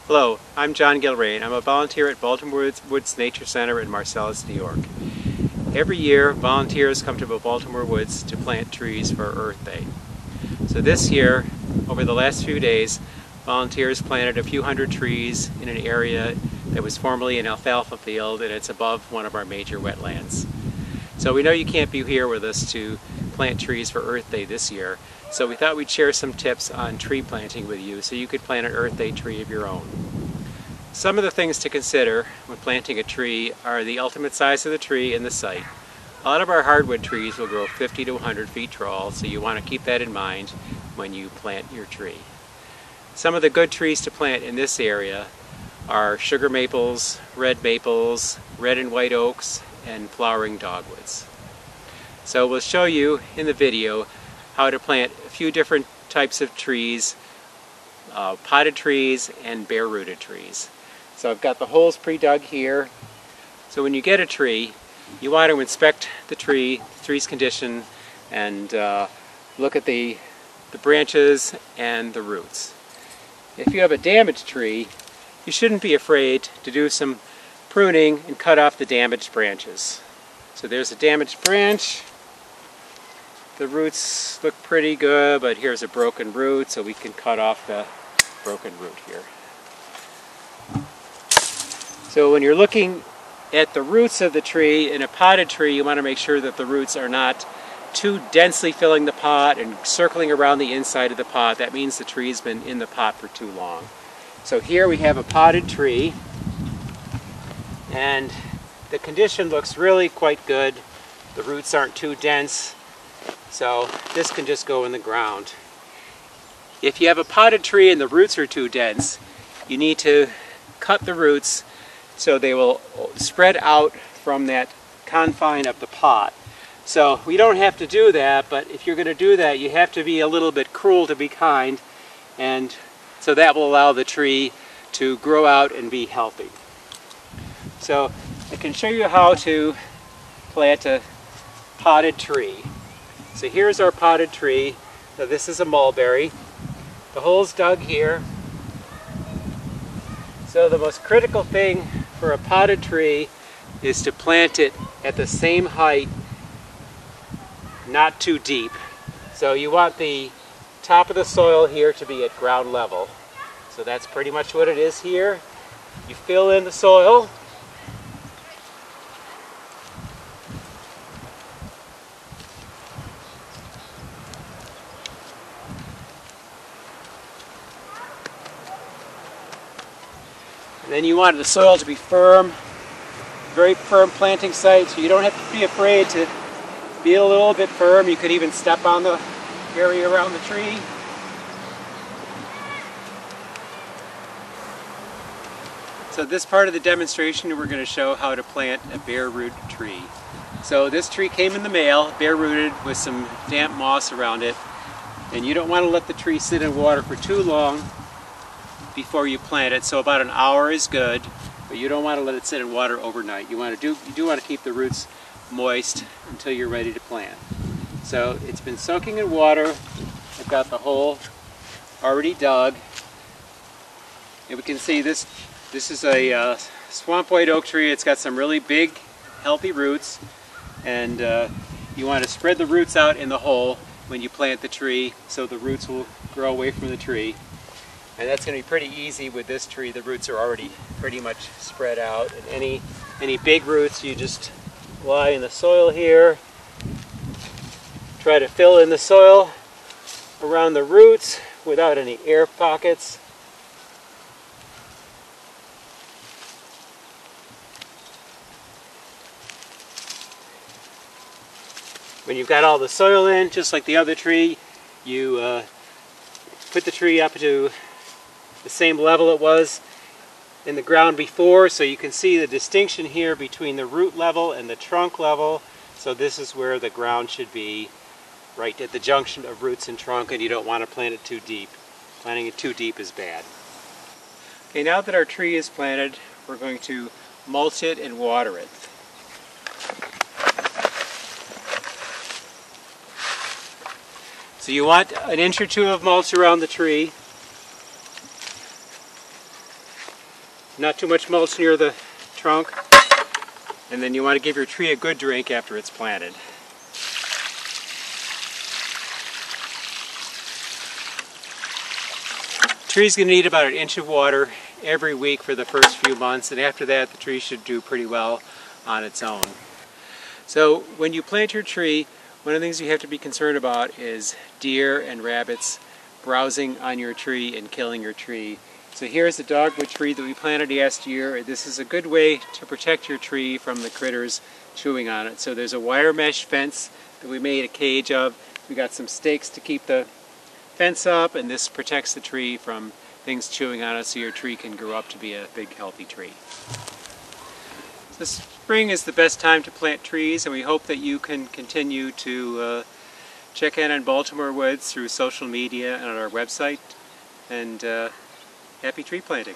Hello, I'm John Gilrain. I'm a volunteer at Baltimore Woods Nature Center in Marcellus, New York. Every year, volunteers come to Baltimore Woods to plant trees for Earth Day. So this year, over the last few days, volunteers planted a few hundred trees in an area that was formerly an alfalfa field, and it's above one of our major wetlands. So we know you can't be here with us to plant trees for Earth Day this year, so we thought we'd share some tips on tree planting with you so you could plant an Earth Day tree of your own. Some of the things to consider when planting a tree are the ultimate size of the tree and the site. A lot of our hardwood trees will grow 50 to 100 feet tall, so you want to keep that in mind when you plant your tree. Some of the good trees to plant in this area are sugar maples, red and white oaks, and flowering dogwoods. So we'll show you in the video how to plant a few different types of trees, potted trees and bare-rooted trees. So I've got the holes pre-dug here. So when you get a tree, you want to inspect the tree's condition, and look at the branches and the roots. If you have a damaged tree, you shouldn't be afraid to do some pruning and cut off the damaged branches. So there's a damaged branch. The roots look pretty good, but here's a broken root, so we can cut off the broken root here. So when you're looking at the roots of the tree, in a potted tree, you want to make sure that the roots are not too densely filling the pot and circling around the inside of the pot. That means the tree's been in the pot for too long. So here we have a potted tree, and the condition looks really quite good. The roots aren't too dense, so this can just go in the ground. If you have a potted tree and the roots are too dense, you need to cut the roots so they will spread out from that confine of the pot. So we don't have to do that, but if you're going to do that, you have to be a little bit cruel to be kind, and so that will allow the tree to grow out and be healthy. So I can show you how to plant a potted tree. So here's our potted tree. Now this is a mulberry. The hole's dug here. So the most critical thing for a potted tree is to plant it at the same height, not too deep. So you want the top of the soil here to be at ground level. So that's pretty much what it is here. You fill in the soil. And then you want the soil to be firm, very firm planting site, so you don't have to be afraid to be a little bit firm. You could even step on the area around the tree. So this part of the demonstration, we're going to show how to plant a bare root tree. So this tree came in the mail, bare rooted with some damp moss around it, and you don't want to let the tree sit in water for too long before you plant it. So about an hour is good, but you don't want to let it sit in water overnight. You do want to keep the roots moist until you're ready to plant. So it's been soaking in water. I've got the hole already dug, and we can see this is a swamp white oak tree. It's got some really big, healthy roots, and you want to spread the roots out in the hole when you plant the tree so the roots will grow away from the tree. And that's going to be pretty easy with this tree. The roots are already pretty much spread out. And any big roots, you just lie in the soil here. Try to fill in the soil around the roots without any air pockets. When you've got all the soil in, just like the other tree, you put the tree up to the same level it was in the ground before, so you can see the distinction here between the root level and the trunk level. So this is where the ground should be, right at the junction of roots and trunk, and you don't want to plant it too deep. Planting it too deep is bad. Okay, now that our tree is planted, we're going to mulch it and water it. So you want an inch or two of mulch around the tree. Not too much mulch near the trunk. And then you want to give your tree a good drink after it's planted. The tree's going to need about 1 inch of water every week for the first few months, and after that the tree should do pretty well on its own. So when you plant your tree, one of the things you have to be concerned about is deer and rabbits browsing on your tree and killing your tree. So here's the dogwood tree that we planted last year. This is a good way to protect your tree from the critters chewing on it. So there's a wire mesh fence that we made a cage of. We got some stakes to keep the fence up, and this protects the tree from things chewing on it so your tree can grow up to be a big healthy tree. So spring is the best time to plant trees, and we hope that you can continue to check in on Baltimore Woods through social media and on our website. And happy tree planting.